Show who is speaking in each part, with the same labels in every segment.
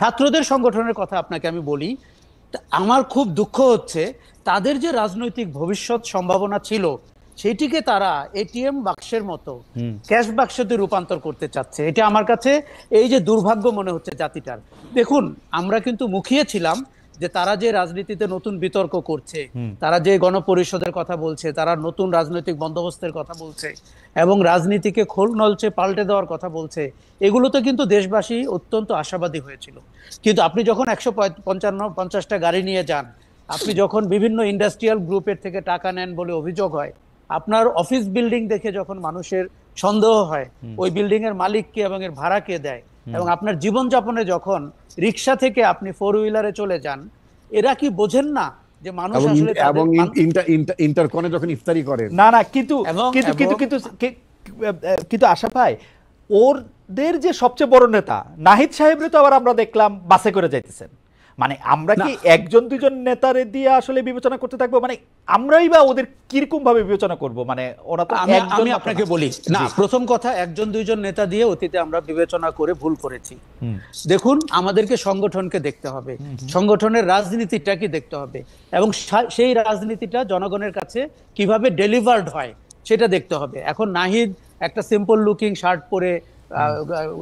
Speaker 1: ছাত্রদের সংগঠনের কথা আপনাকে আমি বলি, আমার খুব দুঃখ হচ্ছে তাদের যে রাজনৈতিক ভবিষ্যৎ সম্ভাবনা ছিল সেটিকে তারা এটিএম বাক্সের মতো ক্যাশ বাক্সতে রূপান্তর করতে চাচ্ছে। এটা আমার কাছে এই যে দুর্ভাগ্য মনে হচ্ছে জাতিটার। দেখুন, আমরা কিন্তু মুখিয়ে ছিলাম যে তারা যে রাজনীতিতে নতুন বিতর্ক করছে, তারা যে গণপরিষদের কথা বলছে, তারা নতুন রাজনৈতিক বন্দোবস্তের কথা বলছে এবং রাজনীতিকে খোল নলচে পাল্টে দেওয়ার কথা বলছে, এগুলোতে কিন্তু দেশবাসী অত্যন্ত আশাবাদী হয়েছিল। কিন্তু আপনি যখন 150টা গাড়ি নিয়ে যান, আপনি যখন বিভিন্ন ইন্ডাস্ট্রিয়াল গ্রুপের থেকে টাকা নেন বলে অভিযোগ হয়, আপনার অফিস বিল্ডিং দেখে যখন মানুষের সন্দেহ হয় ওই বিল্ডিং এর মালিক কে এবং এর ভাড়া কে দেয়, এবং আপনার জীবনযাপনে যখন রিক্সা থেকে আপনি 4 হুইলারে চলে যান, এরা কি বোঝেন না যে মানুষ আসলে
Speaker 2: এবং ইন্টারকনে যখন ইফতারি করেন?
Speaker 3: না না, কিন্তু কিন্তু কিন্তু কিন্তু কিন্তু আশা ভাই, ওদের যে সবচেয়ে বড় নেতা নাহিদ সাহেবরে তো আবার আমরা দেখলাম বাসে করে যাইতেছেন। মানে আমরা কি একজন দুইজন নেতারে দিয়ে আসলে বিবেচনা করতে থাকবো? মানে আমরাই বা ওদের কিরকম ভাবে বিবেচনা করব? মানে ওরা তো
Speaker 1: আমি আপনাকে বলি না, প্রথম কথা, একজন দুইজন নেতা দিয়ে অতীতে আমরা বিবেচনা করে ভুল করেছি। দেখুন, আমাদেরকে সংগঠনকে দেখতে হবে, সংগঠনের রাজনীতিটা কি দেখতে হবে, এবং সেই রাজনীতিটা জনগণের কাছে কিভাবে ডেলিভার্ড হয় সেটা দেখতে হবে। এখন নাহিদ একটা সিম্পল লুকিং শার্ট পরে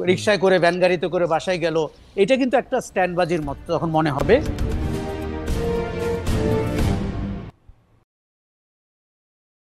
Speaker 1: রিক্সায় করে ভ্যান গাড়িতে করে বাসায় গেল, এটা কিন্তু একটা স্ট্যান্ডবাজির মতো তখন মনে হবে।